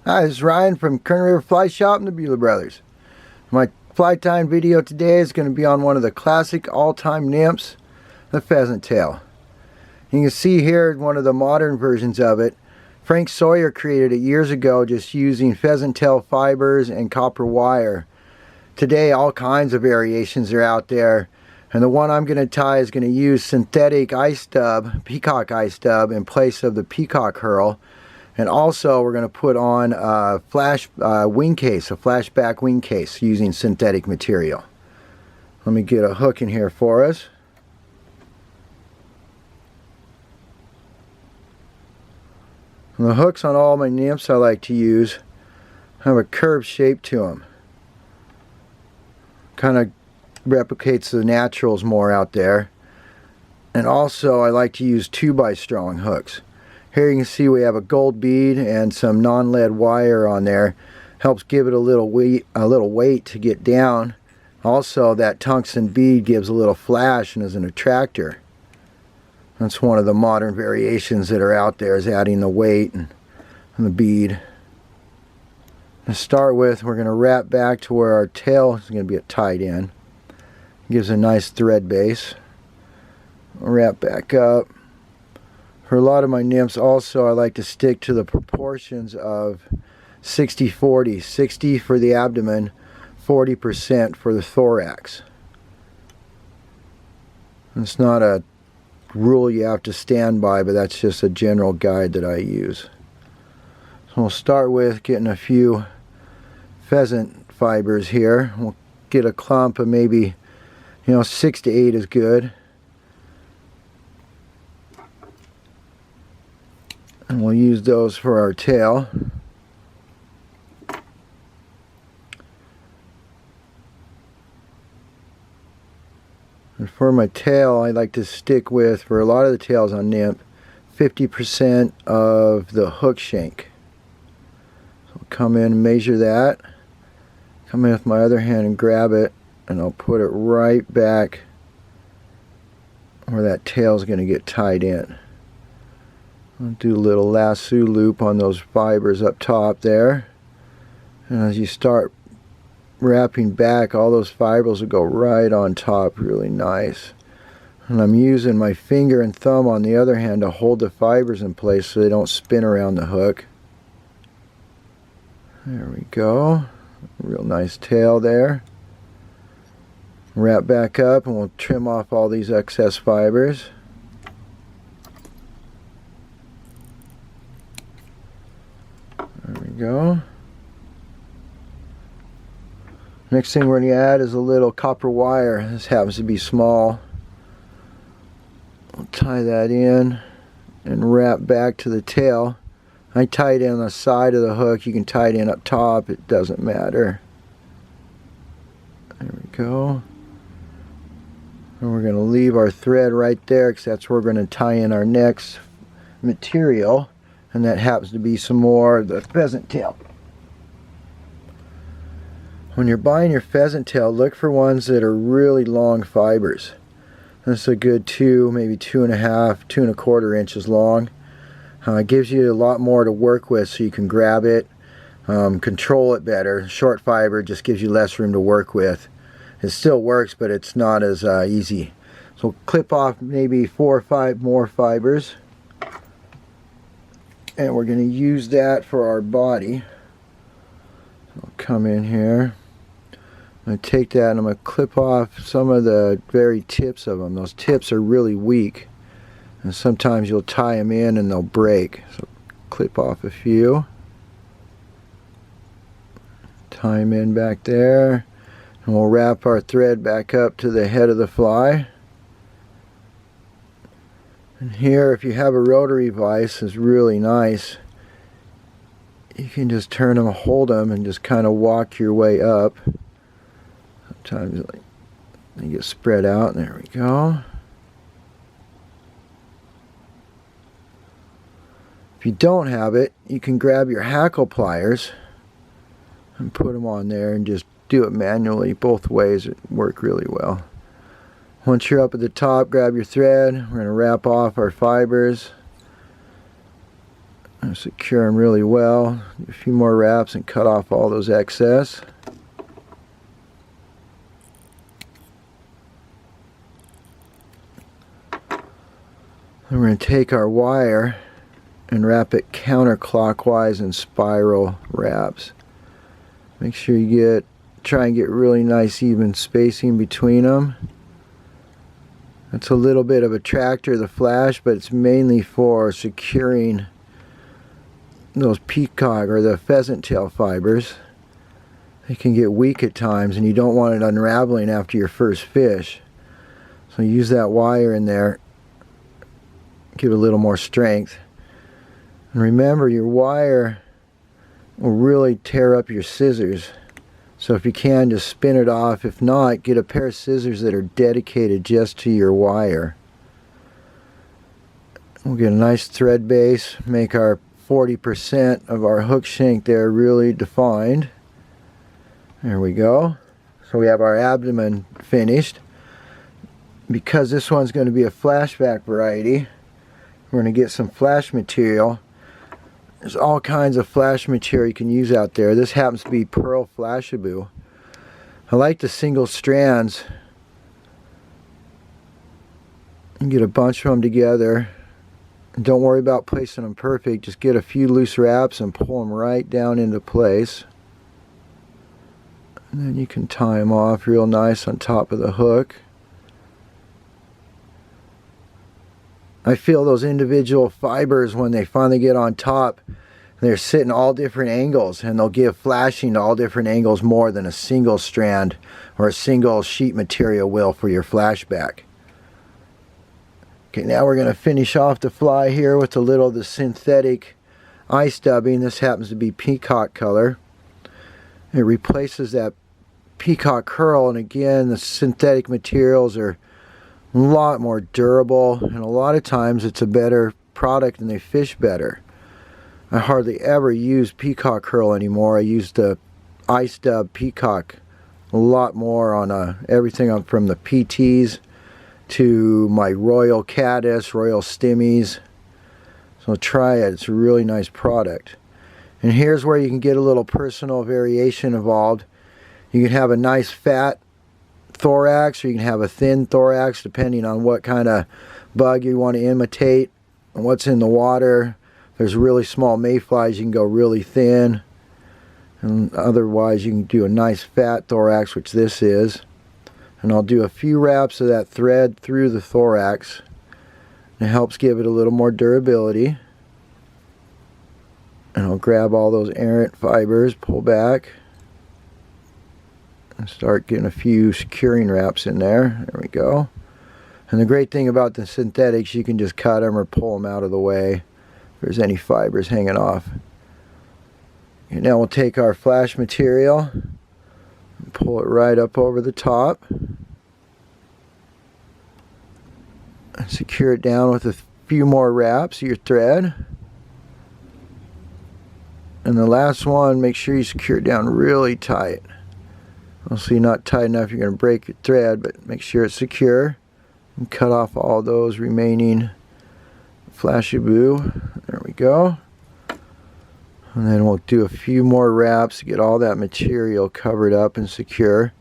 Hi, this is Ryan from Kern River Fly Shop and the Buhler Brothers. My fly time video today is going to be on one of the classic all-time nymphs, the pheasant tail. You can see here one of the modern versions of it. Frank Sawyer created it years ago just using pheasant tail fibers and copper wire. Today all kinds of variations are out there, and the one I'm going to tie is going to use synthetic ice dub, peacock ice dub, in place of the peacock herl. And also we're going to put on a flash wing case, a flashback wing case using synthetic material. Let me get a hook in here for us. And the hooks on all my nymphs I like to use have a curved shape to them. Kind of replicates the naturals more out there. And also I like to use 2x strong hooks. Here you can see we have a gold bead and some non-lead wire on there. Helps give it a little weight to get down. Also, that tungsten bead gives a little flash and is an attractor. That's one of the modern variations that are out there, is adding the weight and the bead. To start with, we're going to wrap back to where our tail is going to be tied in. Gives a nice thread base. Wrap back up. For a lot of my nymphs also I like to stick to the proportions of 60-40. 60 for the abdomen, 40% for the thorax. It's not a rule you have to stand by, but that's just a general guide that I use. So we'll start with getting a few pheasant fibers here. We'll get a clump of maybe 6 to 8 is good. And we'll use those for our tail. And for my tail, I like to stick with, for a lot of the tails on nymph, 50% of the hook shank. So I'll come in and measure that. Come in with my other hand and grab it, and I'll put it right back where that tail is going to get tied in. I'll do a little lasso loop on those fibers up top there, and as you start wrapping back, all those fibers will go right on top, really nice. And I'm using my finger and thumb on the other hand to hold the fibers in place so they don't spin around the hook. There we go, real nice tail there. Wrap back up and we'll trim off all these excess fibers. There we go. Next thing we're going to add is a little copper wire. This happens to be small. I'll tie that in and wrap back to the tail. I tie it in on the side of the hook. You can tie it in up top. It doesn't matter. There we go. And we're going to leave our thread right there because that's where we're going to tie in our next material. And that happens to be some more of the pheasant tail. When you're buying your pheasant tail, look for ones that are really long fibers. This is a good 2, maybe 2.5, 2.25 inches long. It gives you a lot more to work with, so you can grab it, control it better. Short fiber just gives you less room to work with. It still works, but it's not as easy. So clip off maybe 4 or 5 more fibers. And we're going to use that for our body. I'll come in here. I'm going to take that and I'm going to clip off some of the very tips of them. Those tips are really weak, and sometimes you'll tie them in and they'll break. So clip off a few. Tie them in back there. And we'll wrap our thread back up to the head of the fly. And here, if you have a rotary vise, is really nice. You can just turn them, hold them, and just kind of walk your way up. Sometimes they get spread out. There we go. If you don't have it, you can grab your hackle pliers and put them on there and just do it manually. Both ways work really well. Once you're up at the top, grab your thread. We're going to wrap off our fibers. Secure them really well. Do a few more wraps and cut off all those excess. And we're going to take our wire and wrap it counterclockwise in spiral wraps. Make sure you try and get really nice even spacing between them. It's a little bit of a tractor, the flash, but it's mainly for securing those peacock or the pheasant tail fibers. They can get weak at times and you don't want it unraveling after your first fish. So use that wire in there, give it a little more strength. And remember, your wire will really tear up your scissors. So if you can, just spin it off. If not, get a pair of scissors that are dedicated just to your wire. We'll get a nice thread base, make our 40% of our hook shank there really defined. There we go. So we have our abdomen finished. Because this one's going to be a flashback variety, we're going to get some flash material. There's all kinds of flash material you can use out there. This happens to be pearl flashaboo. I like the single strands. You get a bunch of them together. Don't worry about placing them perfect. Just get a few loose wraps and pull them right down into place. And then you can tie them off real nice on top of the hook. I feel those individual fibers, when they finally get on top, they're sitting all different angles, and they'll give flashing to all different angles more than a single strand or a single sheet material will for your flashback. Okay, now we're going to finish off the fly here with a little of the synthetic ice dubbing. This happens to be peacock color. It replaces that peacock curl, and again, the synthetic materials are a lot more durable, and a lot of times it's a better product and they fish better. I hardly ever use peacock curl anymore. I use the ice dub peacock a lot more on everything from the PTs to my Royal Caddis, Royal Stimmies. So try it. It's a really nice product. And here's where you can get a little personal variation involved. You can have a nice fat thorax, or you can have a thin thorax depending on what kind of bug you want to imitate and what's in the water. If there's really small mayflies, you can go really thin, and otherwise you can do a nice fat thorax, which this is. And I'll do a few wraps of that thread through the thorax. It helps give it a little more durability. And I'll grab all those errant fibers, pull back, and start getting a few securing wraps in there. There we go. And the great thing about the synthetics, you can just cut them or pull them out of the way if there's any fibers hanging off. And now we'll take our flash material and pull it right up over the top and secure it down with a few more wraps of your thread. And the last one, make sure you secure it down really tight. So you're not tight enough, you're going to break your thread, but make sure it's secure. And cut off all those remaining flashaboo. There we go. And then we'll do a few more wraps to get all that material covered up and secure.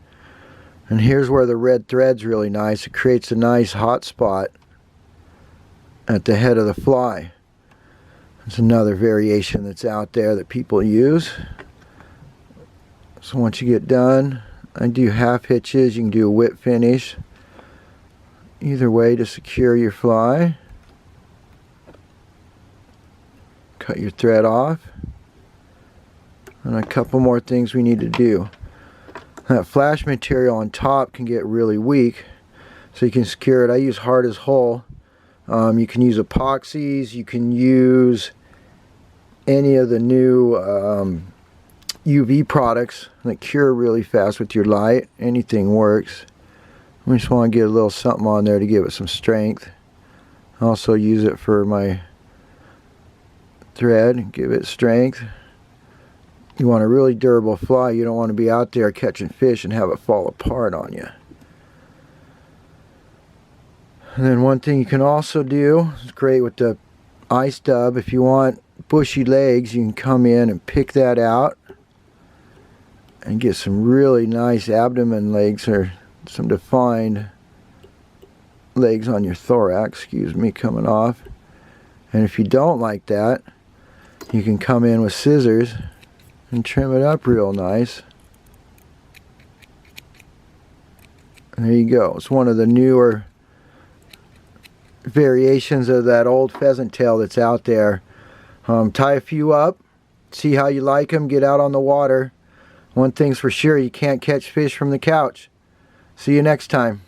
And here's where the red thread's really nice. It creates a nice hot spot at the head of the fly. It's another variation that's out there that people use. So once you get done, I do half hitches. You can do a whip finish. Either way to secure your fly. Cut your thread off. And a couple more things we need to do. That flash material on top can get really weak, so you can secure it. I use hard as whole. You can use epoxies. You can use any of the new UV products that cure really fast with your light. Anything works. We just want to get a little something on there to give it some strength. I also use it for my thread, give it strength. You want a really durable fly. You don't want to be out there catching fish and have it fall apart on you. And then one thing you can also do, it's great with the ice dub, if you want bushy legs, you can come in and pick that out and get some really nice abdomen legs, or some defined legs on your thorax, excuse me, coming off. And if you don't like that, you can come in with scissors and trim it up real nice. And there you go. It's one of the newer variations of that old pheasant tail that's out there. Tie a few up, see how you like them, get out on the water. One thing's for sure, you can't catch fish from the couch. See you next time.